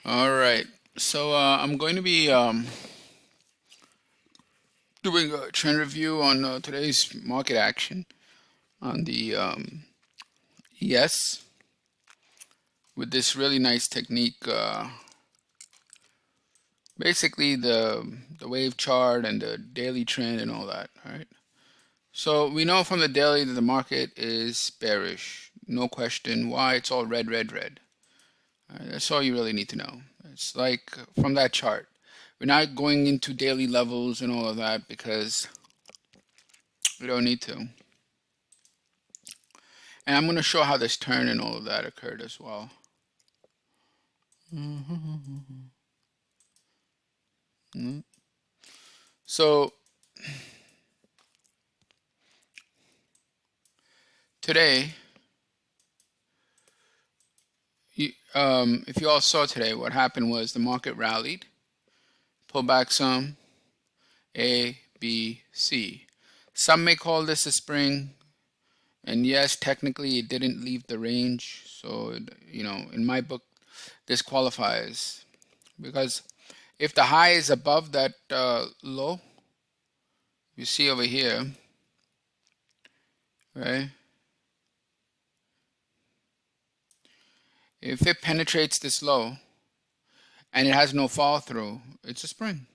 All right. So I'm going to be doing a trend review on today's market action on the ES with this really nice technique. Basically, the wave chart and the daily trend and all that. All right. So we know from the daily that the market is bearish. No question. Why? It's all red, red, red. All right, that's all you really need to know. It's like from that chart. We're not going into daily levels and all of that because we don't need to. And I'm going to show how this turn and all of that occurred as well. So today, if you all saw today, what happened was the market rallied, pulled back some, A, B, C. Some may call this a spring, and yes, technically it didn't leave the range. So, in my book, this qualifies because if the high is above that low, you see over here, right? If it penetrates this low and it has no fall through, it's a spring.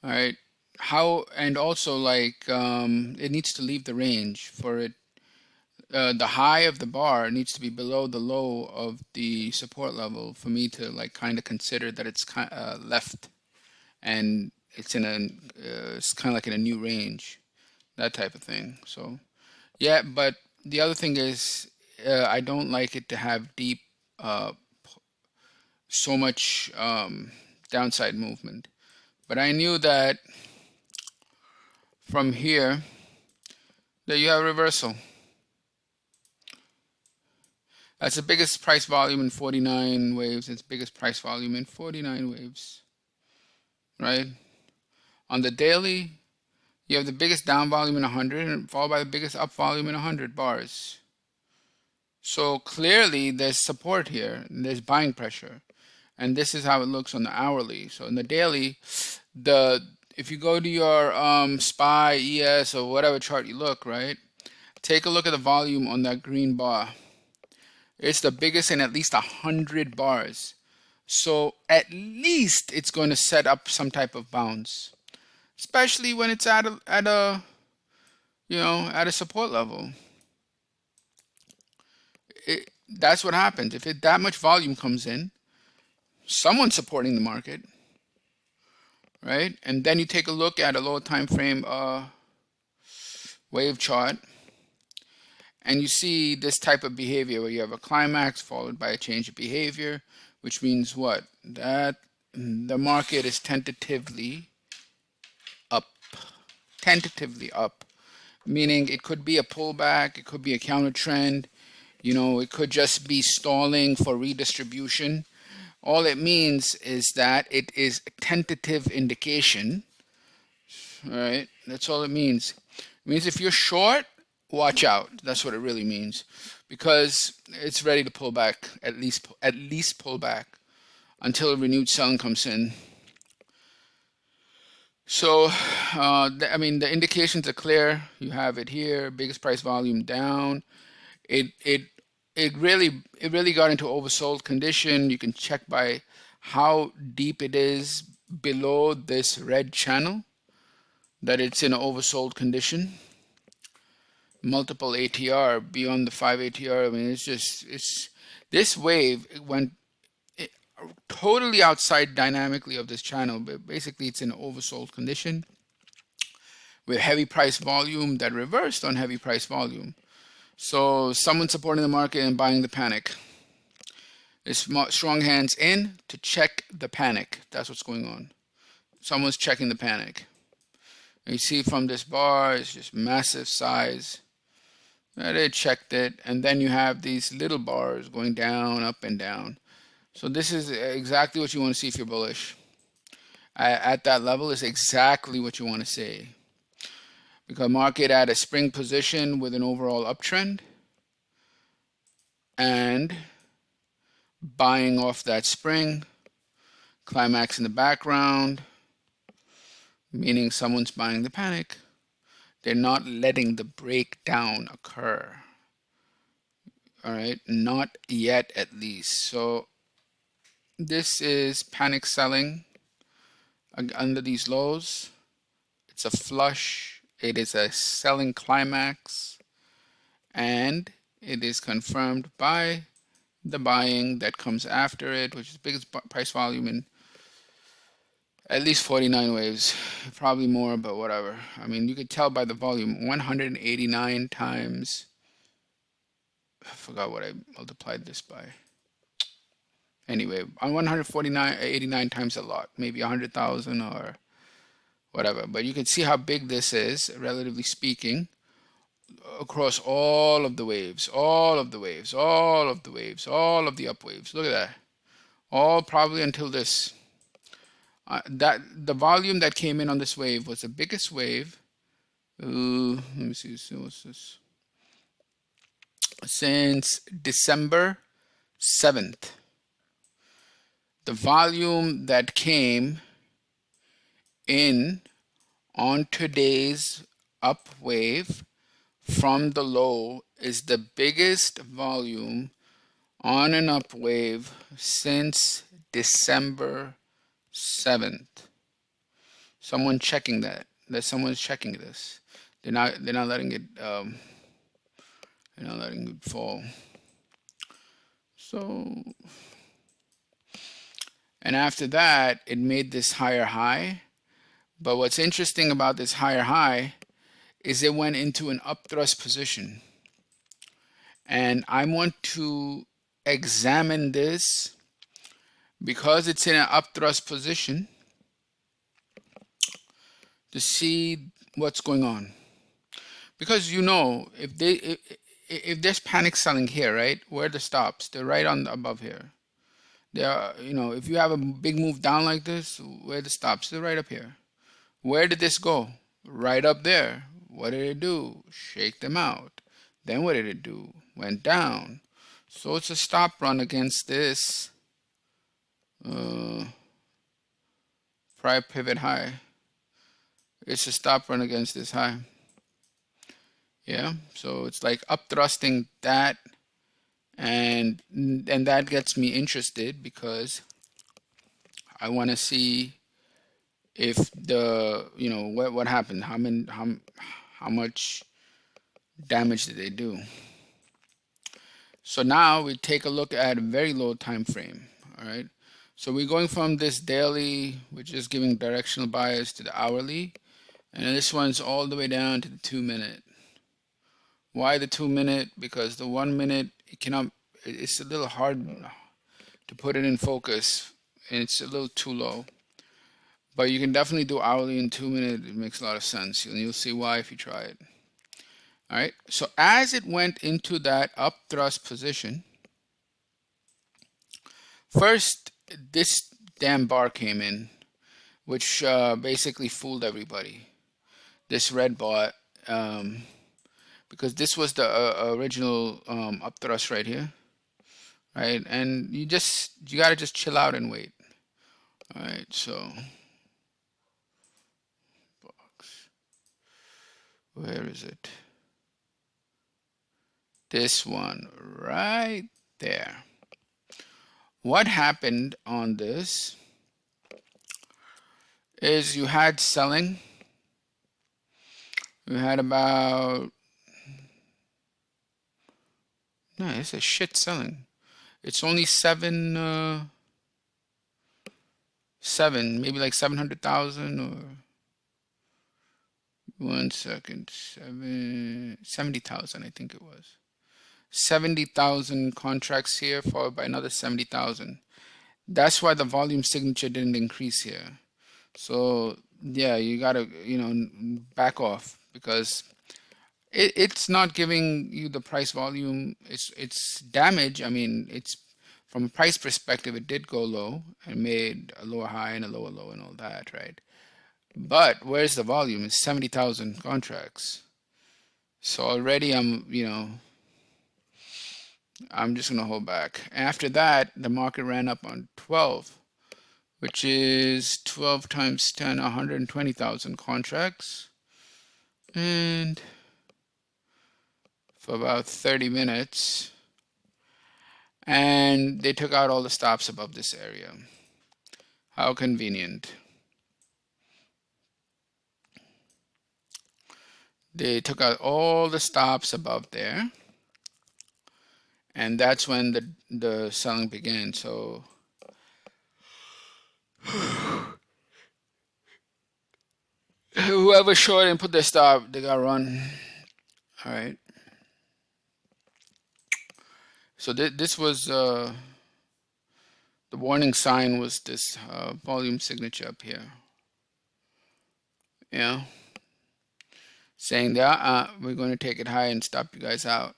All right. How and also like it needs to leave the range for it. The high of the bar needs to be below the low of the support level for me to like kind of consider that it's left and it's kind of like in a new range, that type of thing. So yeah, but the other thing is I don't like it to have deep uh, so much downside movement. But I knew that from here that you have reversal. That's the biggest price volume in 49 waves. It's biggest price volume in 49 waves, right? On the daily, you have the biggest down volume in 100 and followed by the biggest up volume in 100 bars. So clearly there's support here. There's buying pressure. And this is how it looks on the hourly. So in the daily, the if you go to your SPY, ES, or whatever chart you look, right? Take a look at the volume on that green bar. It's the biggest in at least 100 bars. So at least it's going to set up some type of bounce, especially when it's at a support level. That's what happens. If that much volume comes in, someone's supporting the market, right? And then you take a look at a lower time frame wave chart, and you see this type of behavior where you have a climax followed by a change of behavior, which means what? That the market is up, tentatively up, meaning it could be a pullback, it could be a counter trend, it could just be stalling for redistribution. All it means is that it is a tentative indication, right? That's all it means. It means if you're short, watch out. That's what it really means, because it's ready to pull back, at least pull back until a renewed selling comes in. So, the indications are clear. You have it here, biggest price volume down. It it it really got into oversold condition. You can check by how deep it is below this red channel that it's in an oversold condition. Multiple ATR beyond the 5 ATR. I mean, it's this wave it went it, totally outside dynamically of this channel, but basically it's in an oversold condition with heavy price volume that reversed on heavy price volume. So someone supporting the market and buying the panic. It's strong hands in to check the panic. That's what's going on. Someone's checking the panic. And you see from this bar, it's just massive size. They checked it, and then you have these little bars going down, up and down. So this is exactly what you want to see if you're bullish. At that level is exactly what you want to see. Because market at a spring position with an overall uptrend, and buying off that spring, climax in the background, meaning someone's buying the panic. They're not letting the breakdown occur. All right, not yet at least. So this is panic selling under these lows. It's a flush. It is a selling climax, and it is confirmed by the buying that comes after it, which is the biggest price volume in at least 49 waves, probably more, but whatever. I mean, you could tell by the volume, 189 times. I forgot what I multiplied this by. Anyway, on 149, 89 times a lot, maybe 100,000 or whatever. But you can see how big this is, relatively speaking, across all of the waves, all of the waves, all of the waves, all of the up waves. Look at that. All probably until this. That the volume that came in on this wave was the biggest wave. Let me see. What's this? Since December 7th. The volume that came in on today's up wave from the low is the biggest volume on an up wave since December 7th. Someone checking that. That someone's checking this. They're not letting it fall. So, and after that, it made this higher high. But what's interesting about this higher high is it went into an upthrust position. And I want to examine this because it's in an upthrust position to see what's going on. Because if there's panic selling here, right? Where are the stops? They're right on above here. If you have a big move down like this, where are the stops? They're right up here. Where did this go? Right up there. What did it do? Shake them out. Then what did it do? Went down. So it's a stop run against this prior pivot high. It's a stop run against this high. Yeah, so it's like up thrusting that, and that gets me interested because I want to see if what happened, how much damage did they do. So now we take a look at a very low time frame. All right, so we're going from this daily, which is giving directional bias, to the hourly, and this one's all the way down to the 2-minute. Why the 2-minute? Because the 1-minute, it's a little hard to put it in focus, and it's a little too low. But you can definitely do hourly in 2-minute. It makes a lot of sense, and you'll see why if you try it. All right, so as it went into that up thrust position, first this damn bar came in, which basically fooled everybody. This red bar, because this was the original up thrust right here, right? And you gotta just chill out and wait. All right, so box, where is it? This one right there. What happened on this is you had selling. You had about, no, it's a shit selling. It's only seven, maybe like 700,000 or 1 second, 70,000, I think it was. 70,000 contracts here, followed by another 70,000. That's why the volume signature didn't increase here. So yeah, you gotta back off because it's not giving you the price volume. It's damage. I mean, it's from a price perspective, it did go low and made a lower high and a lower low and all that, right? But where's the volume? It's 70,000 contracts. So already I'm I'm just going to hold back. After that, the market ran up on 12, which is 12 times 10, 120,000 contracts. And for about 30 minutes. And they took out all the stops above this area. How convenient. They took out all the stops above there. And that's when the selling began. So whoever short and put their stop, they got run. All right. So this was the warning sign was this volume signature up here. Yeah. Saying that we're going to take it high and stop you guys out.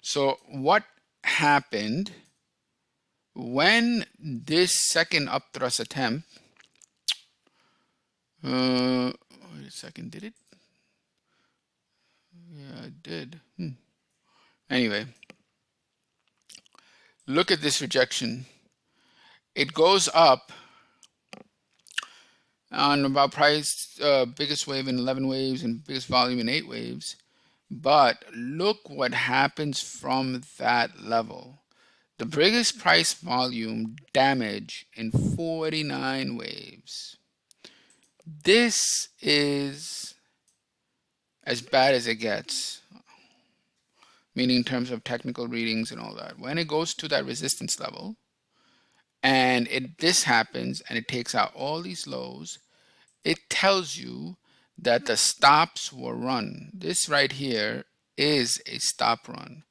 So what happened when this second upthrust attempt, wait a second, did it? Yeah, it did. Anyway, look at this rejection. It goes up on about price, biggest wave in 11 waves and biggest volume in 8 waves. But look what happens from that level. The biggest price volume damage in 49 waves. This is as bad as it gets, meaning in terms of technical readings and all that. When it goes to that resistance level and this happens and it takes out all these lows, it tells you that the stops were run. This right here is a stop run.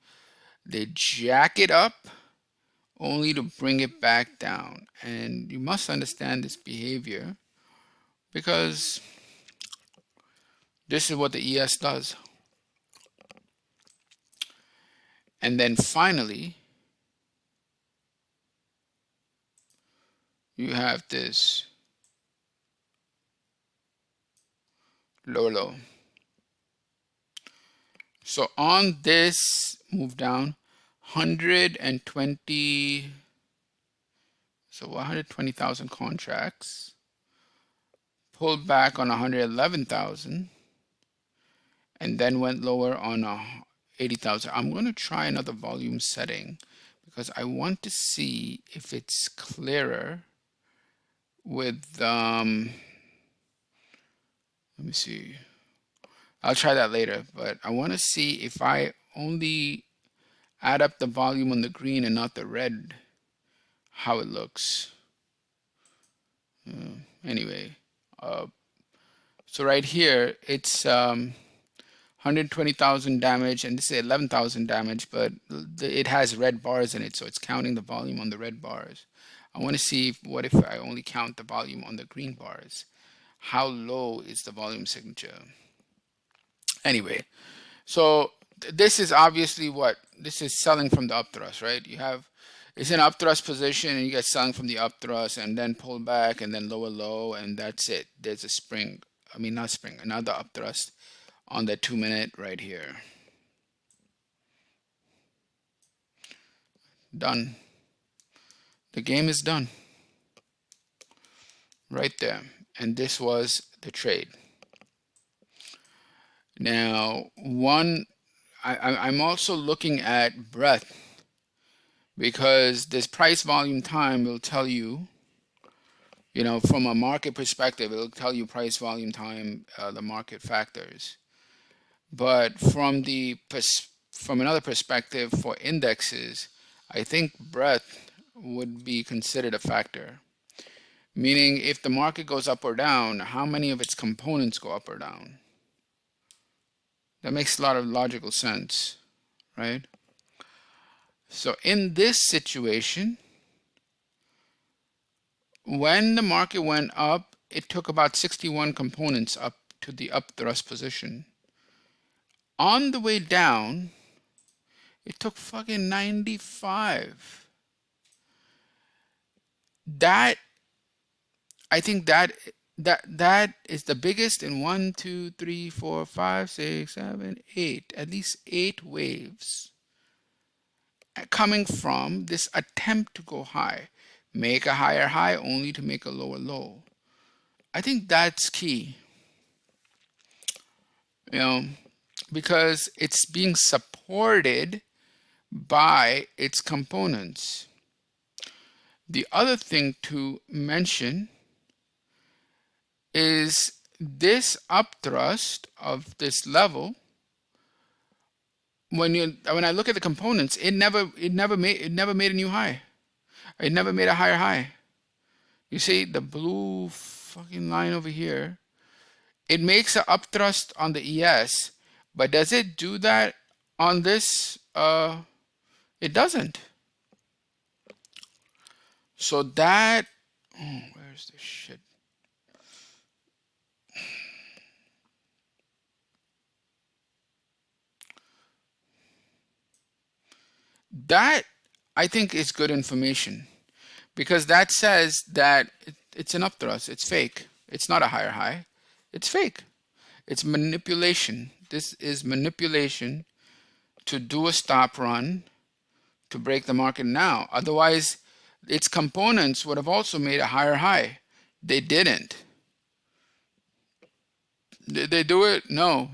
They jack it up only to bring it back down. And you must understand this behavior because this is what the ES does. And then finally, you have this lower low. So on this move down, 120, so 120,000 contracts, pulled back on 111,000, and then went lower on 80,000. I'm going to try another volume setting because I want to see if it's clearer with, let me see. I'll try that later, but I want to see if I only add up the volume on the green and not the red, how it looks. Anyway, so right here, it's 120,000 damage, and this is 11,000 damage, but it has red bars in it, so it's counting the volume on the red bars. I want to see what if I only count the volume on the green bars. How low is the volume signature? Anyway, so this is obviously what this is selling from the upthrust, right? You have it's an upthrust position and you get selling from the upthrust and then pull back and then lower low, and that's it. There's a spring, I mean not spring, another upthrust on the 2-minute right here. Done. The game is done right there, and this was the trade. Now I'm also looking at breadth because this price volume time will tell you, you know, from a market perspective, it'll tell you price volume time, the market factors. But from another perspective for indexes, I think breadth would be considered a factor. Meaning if the market goes up or down, how many of its components go up or down? That makes a lot of logical sense, right? So in this situation, when the market went up, it took about 61 components up to the upthrust position. On the way down, it took fucking 95. That, I think that is the biggest in 1, 2, 3, 4, 5, 6, 7, 8, at least 8 waves. coming from this attempt to go high, make a higher high only to make a lower low. I think that's key, you know, because it's being supported by its components. The other thing to mention is this upthrust of this level. When I look at the components, it never made a new high. It never made a higher high. You see the blue fucking line over here. It makes an upthrust on the ES, but does it do that on this? It doesn't. So that, oh, where's this shit? That I think is good information, because that says that it's an upthrust. It's fake. It's not a higher high. It's fake. It's manipulation. This is manipulation to do a stop run to break the market now. Otherwise, its components would have also made a higher high. They didn't. Did they do it? No.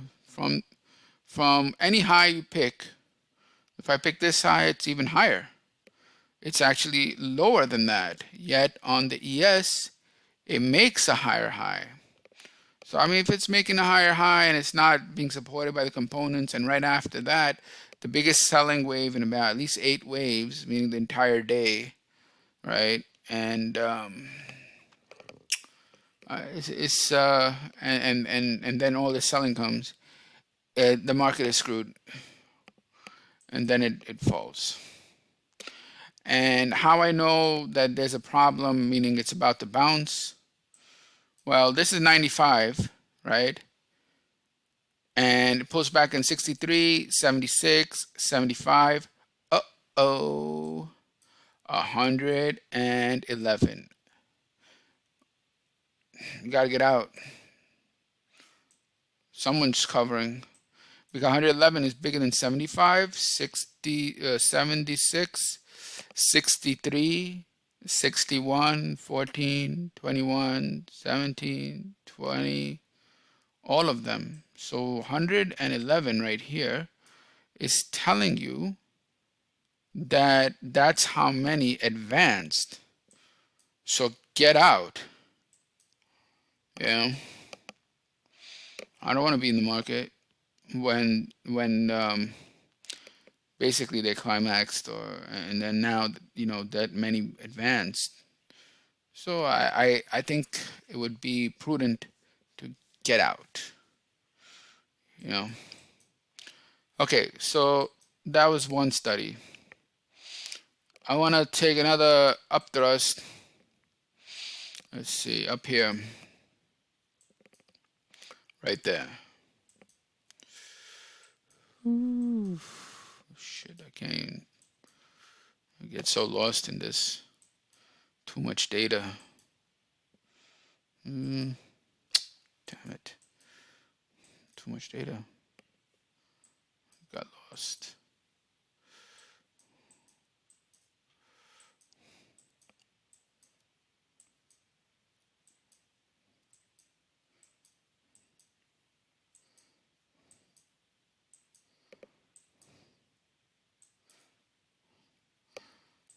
From any high you pick, if I pick this high, it's even higher. It's actually lower than that. Yet on the ES, it makes a higher high. So I mean, if it's making a higher high and it's not being supported by the components, and right after that, the biggest selling wave in about at least 8 waves, meaning the entire day, right? And and then all the selling comes, the market is screwed, and then it falls. And how I know that there's a problem, meaning it's about to bounce? Well, this is 95, right? And it pulls back in 63, 76, 75. Uh-oh. 111. You gotta get out. Someone's covering. Because 111 is bigger than 75, 60, 76, 63, 61, 14, 21, 17, 20, all of them. So 111 right here is telling you that that's how many advanced. So get out. Yeah. I don't want to be in the market when basically they climaxed, and then now that many advanced. So I think it would be prudent to get out. Okay, so that was one study. I want to take another upthrust. Let's see, up here, right there. Ooh, shit, I can't. I get so lost in this. Too much data. Damn it. Too much data. Got lost.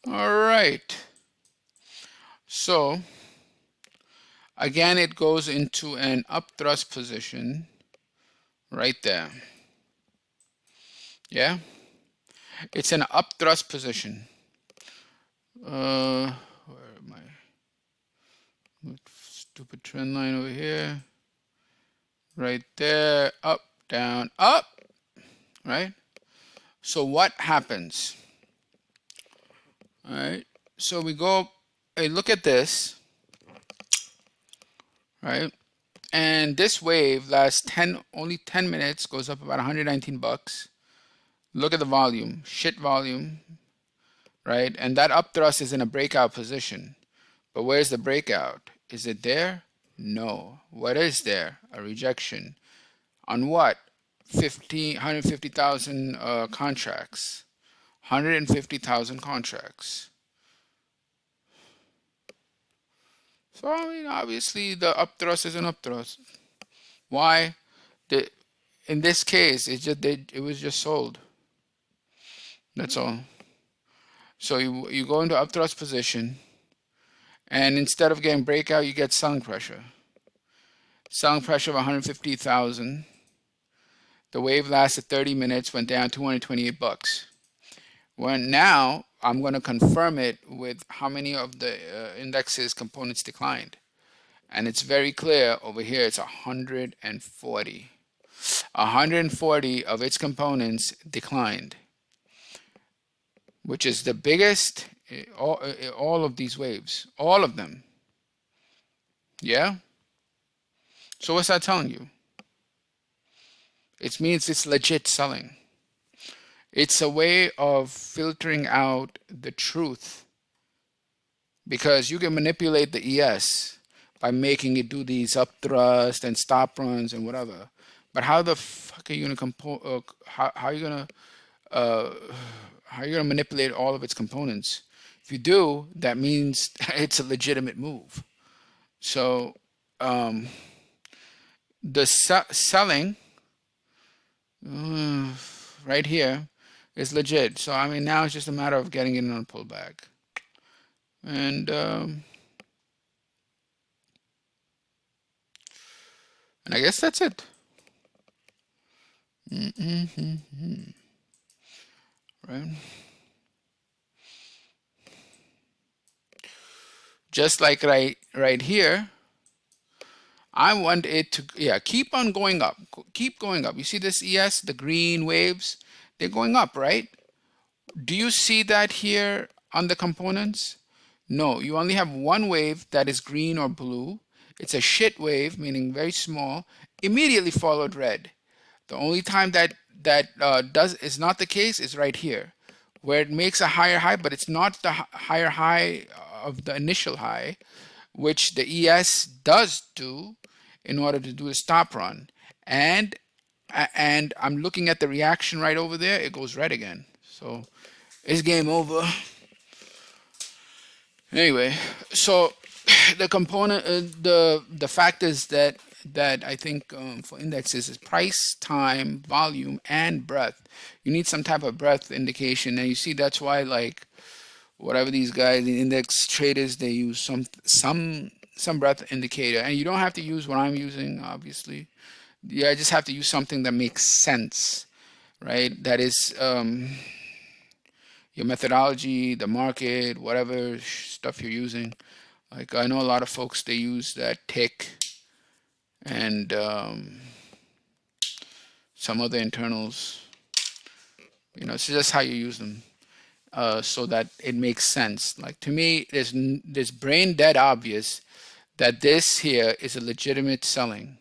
All right. So again, it goes into an upthrust position right there. Yeah, it's an upthrust position. Where am I? Stupid trend line over here. Right there, up, down, up, right? So what happens? All right, so we go, hey, look at this, right? And this wave lasts only 10 minutes, goes up about 119 bucks. Look at the volume, shit volume, right? And that upthrust is in a breakout position. But where's the breakout? Is it there? No. What is there? A rejection. On what? 150,000 contracts. 150,000 contracts. So I mean, obviously the upthrust is an upthrust. Why? In this case, it was just sold. That's all. So you go into upthrust position, and instead of getting breakout, you get selling pressure. Selling pressure of 150,000. The wave lasted 30 minutes, went down $228. When now I'm going to confirm it with how many of the index's components declined. And it's very clear over here, it's 140. 140 of its components declined, which is the biggest, all of these waves, all of them. Yeah? So what's that telling you? It means it's legit selling. It's a way of filtering out the truth, because you can manipulate the ES by making it do these upthrust and stop runs and whatever. But how the fuck are you gonna how are you gonna manipulate all of its components? If you do, that means it's a legitimate move. So the selling right here is legit. So I mean, now it's just a matter of getting in on a pullback, and I guess that's it. Right. Just like right here, I want it to keep on going up. Keep going up. You see this ES, the green waves, they're going up, right? Do you see that here on the components? No, you only have one wave that is green or blue. It's a shit wave, meaning very small, immediately followed red. The only time that is not the case is right here, where it makes a higher high, but it's not the higher high of the initial high, which the ES does do in order to do a stop run. And I'm looking at the reaction right over there. It goes red again. So it's game over. Anyway, so the component, the factors that I think for indexes is price, time, volume, and breadth. You need some type of breadth indication, and you see that's why, like, whatever these guys, the index traders, they use some breadth indicator, and you don't have to use what I'm using, obviously. I just have to use something that makes sense, right? That is your methodology, the market, whatever stuff you're using. Like, I know a lot of folks, they use that tick and some other internals. It's just how you use them, so that it makes sense. Like, to me, there's brain dead obvious that this here is a legitimate selling.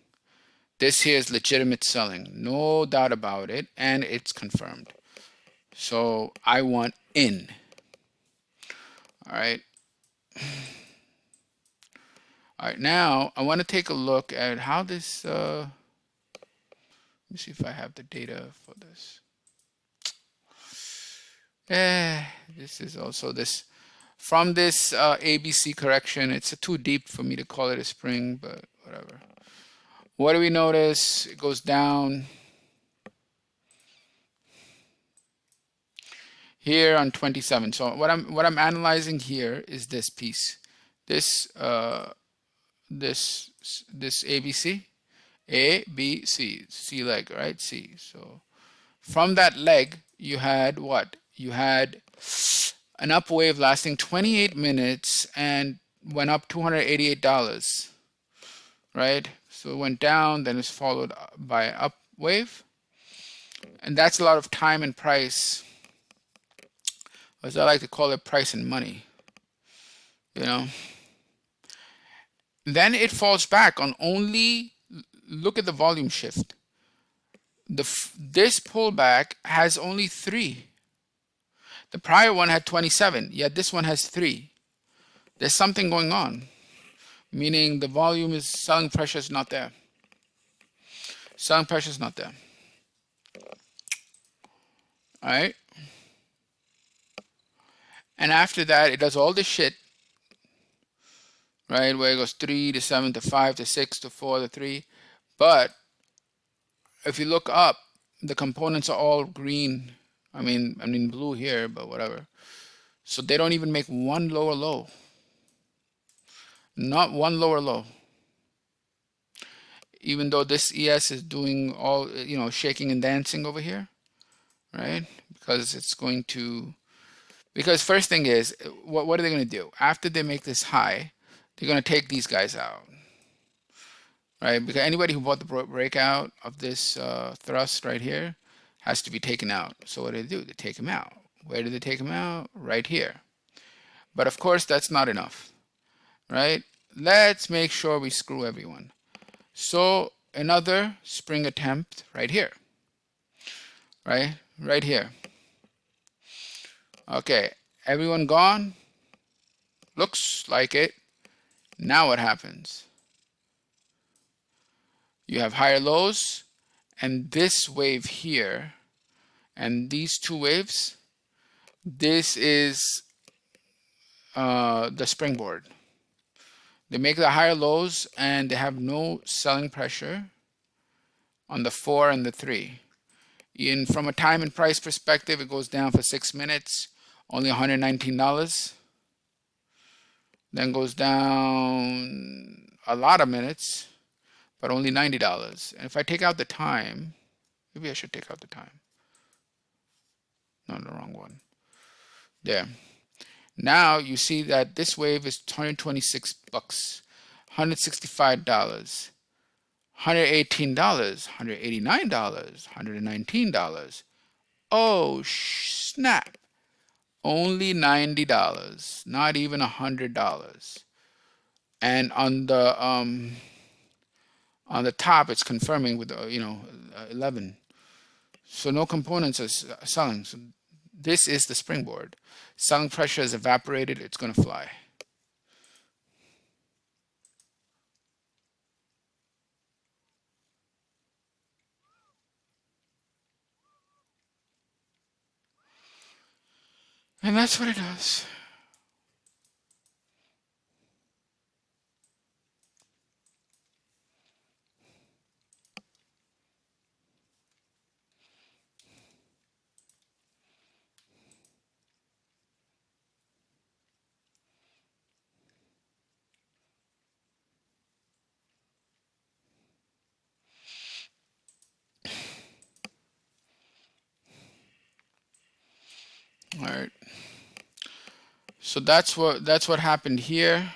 This here is legitimate selling, no doubt about it, and it's confirmed. So I want in. All right. All right, now I want to take a look at how this, let me see if I have the data for this. This is also this, from this ABC correction. It's too deep for me to call it a spring, but whatever. What do we notice? It goes down here on 27. So what I'm analyzing here is this piece, this ABC, A, B, C, C leg, right? C. So from that leg, you had what? You had an up wave lasting 28 minutes and went up $288, right? So it went down, then it's followed by an up wave. And that's a lot of time and price, as I like to call it, price and money, Then it falls back on only, look at the volume shift. This pullback has only 3. The prior one had 27, yet this one has 3. There's something going on, meaning the volume is, selling pressure is not there. Selling pressure is not there. All right. And after that, it does all this shit, right? Where it goes 3 to 7 to 5 to 6 to 4 to 3. But if you look up, the components are all green. I mean blue here, but whatever. So they don't even make one lower low. Not one lower low. Even though this ES is doing all, shaking and dancing over here, right? Because it's going to, because first thing is, what are they going to do? After they make this high, they're going to take these guys out, right? Because anybody who bought the breakout of this thrust right here has to be taken out. So what do? They take them out. Where do they take them out? Right here. But of course, that's not enough, right? Let's make sure we screw everyone. So another spring attempt right here, right? Right here. Okay, everyone gone? Looks like it. Now what happens? You have higher lows, and this wave here, and these two waves, this is the springboard. They make the higher lows, and they have no selling pressure on the 4 and the 3. From a time and price perspective, it goes down for 6 minutes, only $119. Then goes down a lot of minutes, but only $90. And if I take out the time, maybe I should take out the time. No, the wrong one. There. Now you see that this wave is $126, $165, $118, $189, $119. Oh, snap. Only $90, not even $100. And on the top, it's confirming with 11. So no components are selling. So this is the springboard. Selling pressure is evaporated. It's going to fly. And that's what it does. All right. So that's what happened here.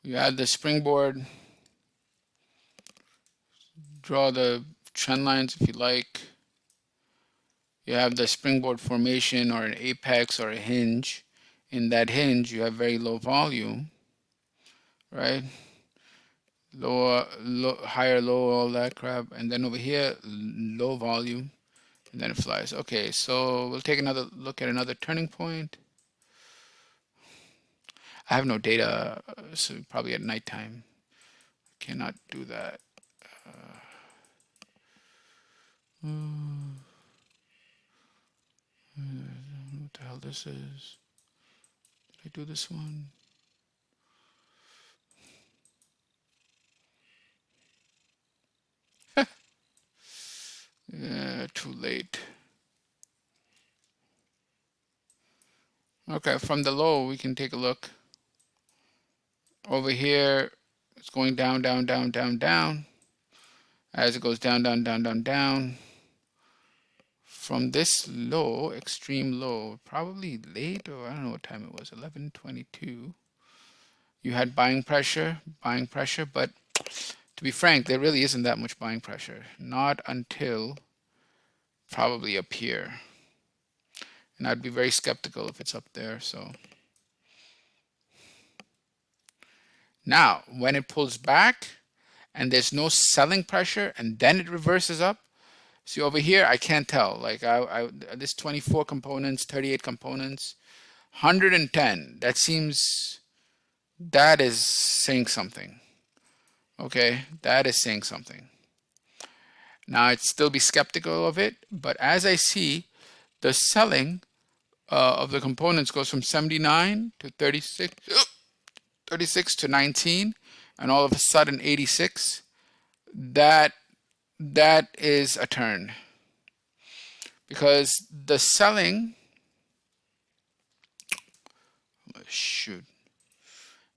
You add the springboard, draw the trend lines if you like. You have the springboard formation or an apex or a hinge. In that hinge, you have very low volume, right? Lower, higher, low, all that crap. And then over here, low volume, and then it flies. Okay, so we'll take another look at another turning point. I have no data, so probably at nighttime. Cannot do that. What the hell this is? Did I do this one? Yeah, too late. Okay, from the low, we can take a look. Over here, it's going down, down, down, down, down. As it goes down, down, down, down, down. From this low, extreme low, probably late, or I don't know what time it was, 11:22. You had buying pressure, but to be frank, there really isn't that much buying pressure. Not until probably up here. And I'd be very skeptical if it's up there, so. Now, when it pulls back and there's no selling pressure and then it reverses up, see over here, I can't tell. Like this 24 components, 38 components, 110. That is saying something. Okay, that is saying something. Now, I'd still be skeptical of it, but as I see, the selling of the components goes from 79 to 36, 36 to 19, and all of a sudden 86. That is a turn, because the selling, shoot,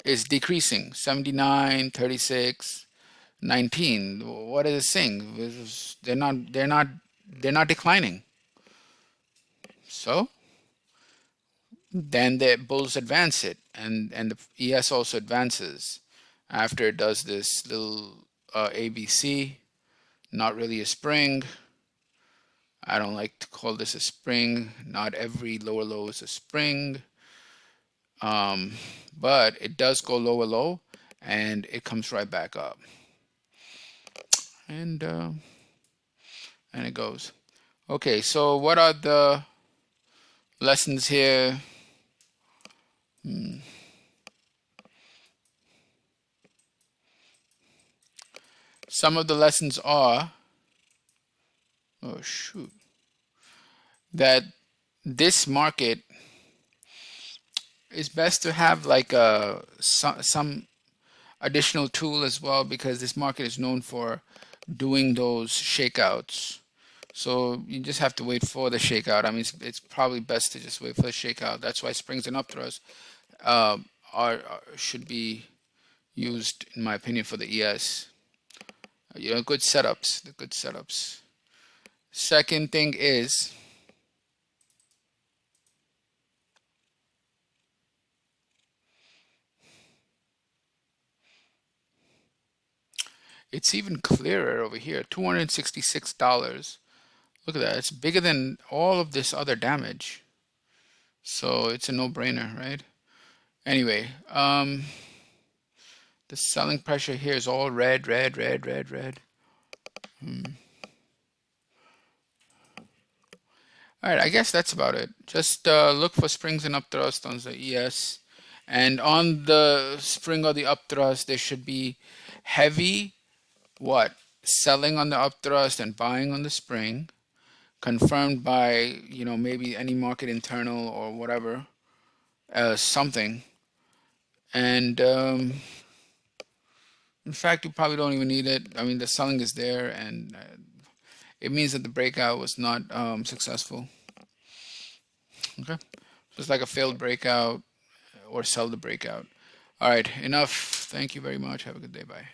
is decreasing. 79, 36, 19. What is it saying? They're not declining. So then the bulls advance it, and the ES also advances after it does this little ABC. Not really a spring. I don't like to call this a spring. Not every lower low is a spring. But it does go lower low, and it comes right back up, and it goes. Okay, so what are the lessons here? Some of the lessons are, oh shoot, that this market is best to have like some additional tool as well, because this market is known for doing those shakeouts. So you just have to wait for the shakeout. I mean, it's probably best to just wait for the shakeout. That's why springs and upthrusts should be used, in my opinion, for the ES. Good setups, the good setups. Second thing is, it's even clearer over here, $266. Look at that, it's bigger than all of this other damage. So it's a no-brainer, right? Anyway, the selling pressure here is all red, red, red, red, red. All right, I guess that's about it. Just look for springs and upthrust on the ES. And on the spring or the upthrust, there should be heavy, what? Selling on the upthrust and buying on the spring, confirmed by, maybe any market internal or whatever, something. And in fact, you probably don't even need it. I mean, the selling is there, and it means that the breakout was not successful. Okay, so it's like a failed breakout or sell the breakout. All right, enough. Thank you very much. Have a good day. Bye.